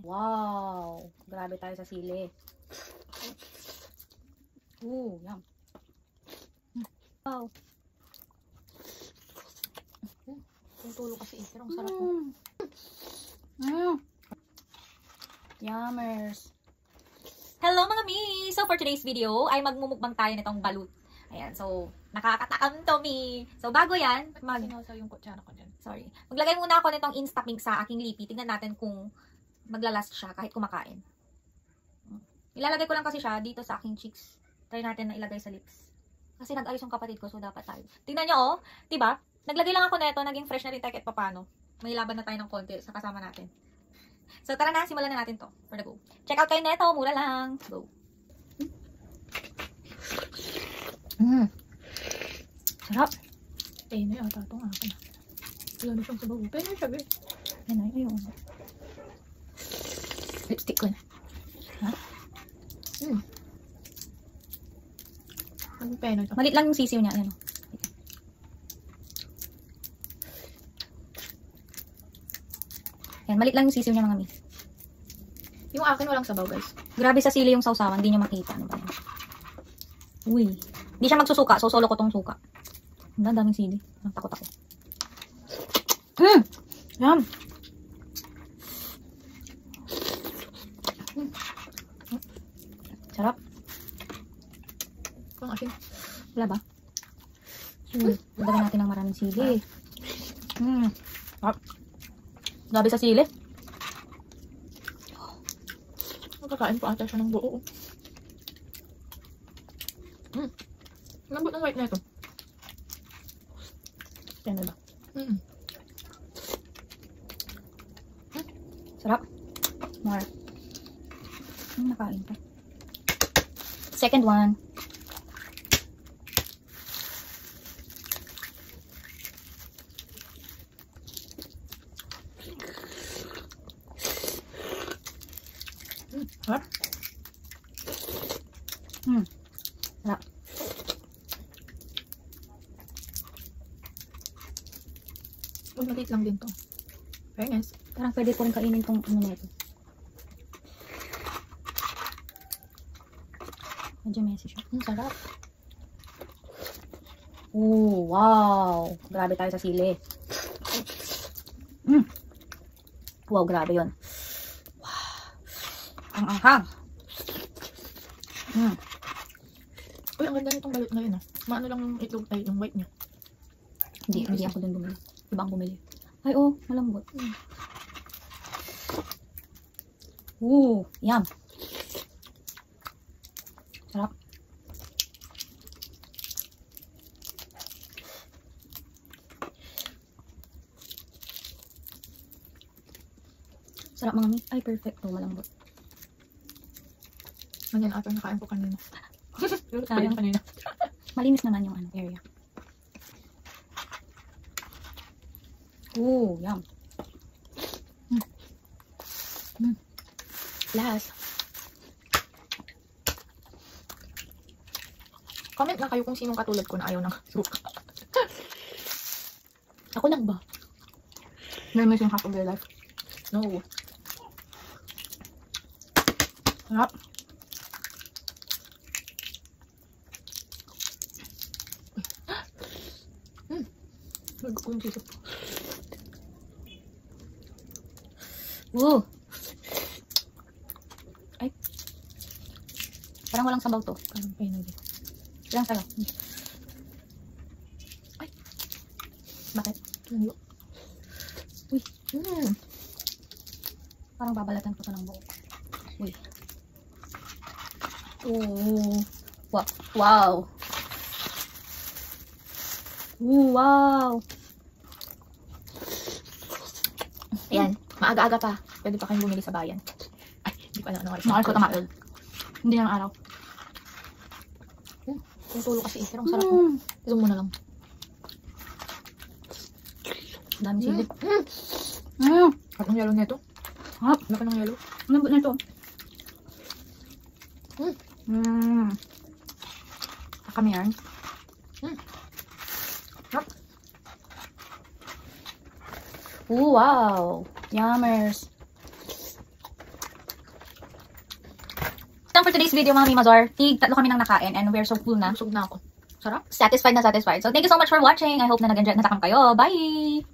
Wow! Grabe tayo sa sili. Yum. Wow. Tulo kasi eh, pero ang sarap po. Yummers. Hello mga mi! So for today's video ay magmumukbang tayo nitong balut. Ayan, so nakakatakam to mi. So bago yan, Sinasaw yung kutsara ko dyan. Sorry. Maglagay muna ako nitong Instapink sa aking lipi. Tingnan natin kung maglalast siya kahit kumakain. Ilalagay ko lang kasi siya dito sa aking cheeks. Try natin na ilagay sa lips. Kasi nag-ayos yung kapatid ko, so dapat tayo. Tingnan nyo, oh. Diba? Naglagay lang ako nito, naging fresh na rin tayo kahit papano. May laban na tayo ng konti sa kasama natin. So tara na, simulan na natin to. For the go. Check out kayo neto, mura lang. Go. Sarap. Eh, na yata itong akin. Wala na siyang sabaw. Pero siya, be. Yan na, ayun. Lipstick ko na. Ha? Ang pena ito. Malit lang yung sisiw niya. Ayan, oh. Yan, malit lang yung sisiw niya mga mi. Yung akin walang sabaw, guys. Grabe sa sili yung sausawan, hindi nyo makita. Ano ba yan? Uy. Hindi siya magsusuka, so solo ko tong suka. Ang daming sili. Takot ako. Yum! Sarap. Ang akin. Wala ba? Lagyan natin ng maraming sili. Sarap. Grabe sa sili. Magkakain pa ata siya ng buo. Lambot ng white na ito. Yan na ba? Sarap. More. Nakain pa. Second one. Sarap. Sarap. Huwag maliit lang din to. Fairness. Parang pwede ko rin kainin tong ano na ito. Medyo messy siya. Sarap. Wow! Grabe tayo sa sili. Wow, grabe yun. Wow! Ang anghang. Uy, ang ganda nitong balut ngayon ah. Maano lang yung itlog ay yung white niya. Hindi ako dun bumili. Ibang bumili. Ay, oh, malambot. Yum. Sarap. Sarap mga mi. Ay, perfect. Oh, malambot. Ganyan ata nakain ko kanina. Sayang. Kanina. Malinis naman yung ano, area. Yum. Last. Comment lang kayo kung sinong katulad ko na ayaw ng suka. Ako lang ba? You're missing half of your life. No. Sarap. Huwag ko yung sisip. Ay. Parang walang sabaw to. Parang penalty. Walang sabaw. Ay. Bakit? Tuyo. Uy. Parang babalatan ko to ng buo. Uy. Wow. Wow. Ayan. Maaga-aga pa. Pwede pa kayong bumili sa bayan. Ay, hindi pa na ano. Nakal ko tama. Hindi ng araw. Yung tulo kasi eh. Pero ang sarap po. Ito muna lang. Dami sili. At ang yellow nito. Laki ng yellow. Lambot na ito. Kami yan. Wow! Yummers! For today's video, mga Mimazor, tatlo kami nang nakain and we're so full na. Busog na ako. Sarap. Satisfied na satisfied. So, thank you so much for watching. I hope na nag-enjoy na kayo. Bye!